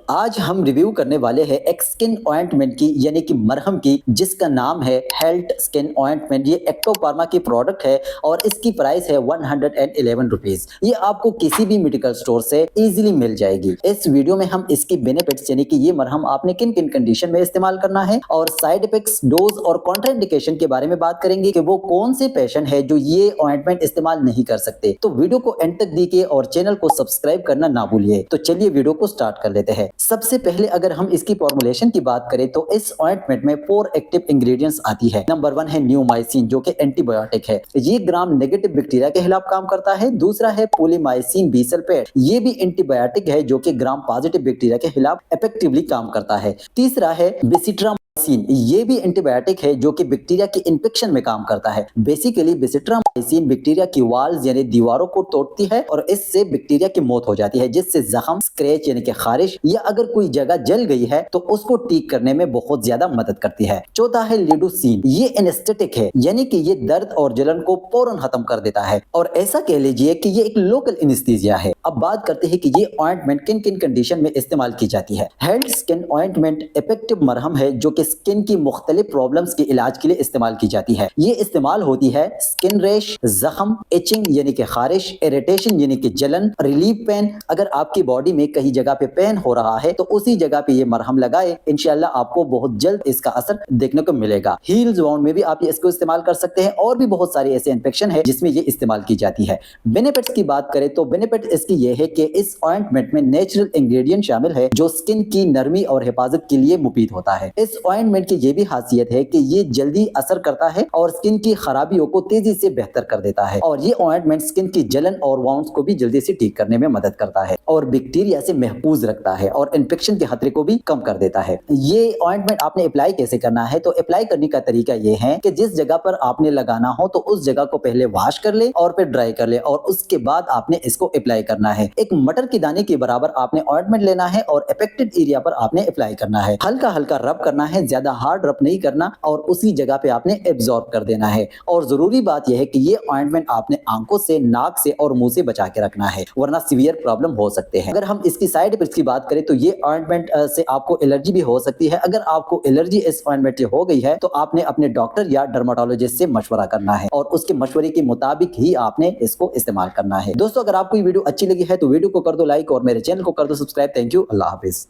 آج ہم ریویو کرنے والے ہیں ایک سکن آئنٹمنٹ کی یعنی کہ مرہم کی، جس کا نام ہے ہیلتھ سکن آئنٹمنٹ۔ یہ ایکٹو فارما کی پروڈکٹ ہے اور اس کی پرائس ہے 111 روپیز۔ یہ آپ کو کسی بھی میڈیکل سٹور سے ایزیلی مل جائے گی۔ اس ویڈیو میں ہم اس کی بینیفٹس یعنی کہ یہ مرہم آپ نے کن کن کنڈیشن میں استعمال کرنا ہے اور سائیڈ ایفیکٹس، ڈوز اور کانٹرا انڈیکیشن کے بارے میں بات کریں گے کہ وہ کون سے پیشنٹ ہے جو یہ آئنٹمنٹ استعمال نہیں کر سکتے۔ تو ویڈیو کو اینڈ تک دیکھیے اور چینل کو سبسکرائب کرنا نہ بھولیے۔ تو چلیے ویڈیو کو سٹارٹ کر لیتے ہیں۔ سب سے پہلے اگر ہم اس کی فارمولیشن کی بات کریں تو اس آئنٹمنٹ میں 4 ایکٹیو انگریڈینٹس آتی ہے۔ نمبر 1 ہے نیومائسین جو کہ اینٹی بایوٹک ہے، یہ گرام نیگیٹو بیکٹیریا کے خلاف کام کرتا ہے۔ دوسرا ہے پولیمائسین بی سلفیٹ، یہ بھی اینٹی بایوٹک ہے جو کہ گرام پازیٹیو بیکٹیریا کے خلاف افیکٹولی کام کرتا ہے۔ تیسرا ہے بیسیٹرامائسین، یہ بھی اینٹی بایوٹک ہے جو کہ بیکٹیریا کی انفیکشن میں کام کرتا ہے۔ بیسیکلی بیسیٹرامائسین بیکٹیریا کی والز یعنی دیواروں کو توڑتی ہے اور اس سے بیکٹیریا کی موت ہو جاتی ہے، جس سے زخم، اسکریچ یعنی کہ خارش یا اگر کوئی جگہ جل گئی ہے تو اس کو ٹھیک کرنے میں بہت زیادہ مدد کرتی ہے۔ چوتھا ہے لیڈوسین، یہ انسٹیٹک ہے یعنی کہ یہ درد اور جلن کو فوراً ختم کر دیتا ہے اور ایسا کہہ لیجئے کہ یہ ایک لوکل انستھیزیا ہے۔ اب بات کرتے ہیں کہ یہ آئنٹمنٹ کن کن کنڈیشن میں استعمال کی جاتی ہے۔ ہیلتھ سکن آئنٹمنٹ افیکٹو مرہم ہے جو کہ سکن کی مختلف پرابلمز کے علاج کے لیے استعمال کی جاتی ہے۔ یہ استعمال ہوتی ہے سکن ریش، زخم، ایچنگ یعنی کہ خارش، اریٹیشن یعنی کہ جلن، ریلیف پین۔ اگر آپ کی باڈی میں کہیں جگہ پہ پین ہو رہا ہے تو اسی جگہ پہ یہ مرہم لگائے، انشاءاللہ آپ کو بہت جلد اس کا اثر دیکھنے کو ملے گا۔ ہیلز وانڈ میں بھی آپ اس کو استعمال کر سکتے ہیں اور بھی بہت سارے ایسے انفیکشن ہے جس میں یہ استعمال کی جاتی ہے۔ بینیفٹس کی بات کریں تو بینیفٹ اس کی یہ ہے کہ اس آئنٹمنٹ میں نیچرل انگریڈینٹ شامل ہے جو سکن کی نرمی اور حفاظت کے لیے مفید ہوتا ہے۔ اس آئنٹمنٹ کی یہ بھی خاصیت ہے کہ یہ جلدی اثر کرتا ہے اور سکن کی خرابیوں کو تیزی سے بہتر کر دیتا ہے، اور یہ آئنٹمنٹ سکن کی جلن اور وانڈز کو بھی جلدی سے ٹھیک کرنے میں مدد کرتا ہے اور بیکٹیریا سے محفوظ رکھتا ہے اور انفیکشن کے خطرے کو بھی کم کر دیتا ہے۔ یہ آئنٹمنٹ آپ نے اپلائی کیسے کرنا ہے؟ تو اپلائی کرنے کا طریقہ یہ ہے کہ جس جگہ پر آپ نے لگانا ہو تو اس جگہ کو پہلے واش کر لے اور پھر ڈرائی کر لے اور اس کے بعد آپ نے اس کو اپلائی کرنا ہے۔ ایک مٹر کے دانے کے برابر آپ نے آئنٹمنٹ لینا ہے اور افیکٹڈ ایریا پر آپ نے اپلائی کرنا ہے۔ ہلکا ہلکا رب کرنا ہے، زیادہ ہارڈ رب نہیں کرنا، اور اسی جگہ پہ آپ نے ایبزارب کر دینا ہے۔ اور ضروری بات یہ ہے کہ یہ آئنٹمنٹ آپ نے آنکھوں سے، ناک سے اور منہ سے بچا کے رکھنا ہے ورنہ سیویئر پرابلم ہو سکتے ہیں۔ اگر ہم اس کی سائیڈ ایفیکٹس کی بات کریں تو یہ آئنٹمنٹ سے آپ کو الرجی بھی ہو سکتی ہے۔ اگر آپ کو الرجی اس آئنٹمنٹ سے ہو گئی ہے تو آپ نے اپنے ڈاکٹر یا ڈرماٹولوجسٹ سے مشورہ کرنا ہے اور اس کے مشورے کے مطابق ہی آپ نے اس کو استعمال کرنا ہے۔ دوستو اگر آپ کو یہ ویڈیو اچھی لگی ہے تو ویڈیو کو کر دو لائک اور میرے چینل کو کر دو سبسکرائب۔ تھینک یو، اللہ حافظ۔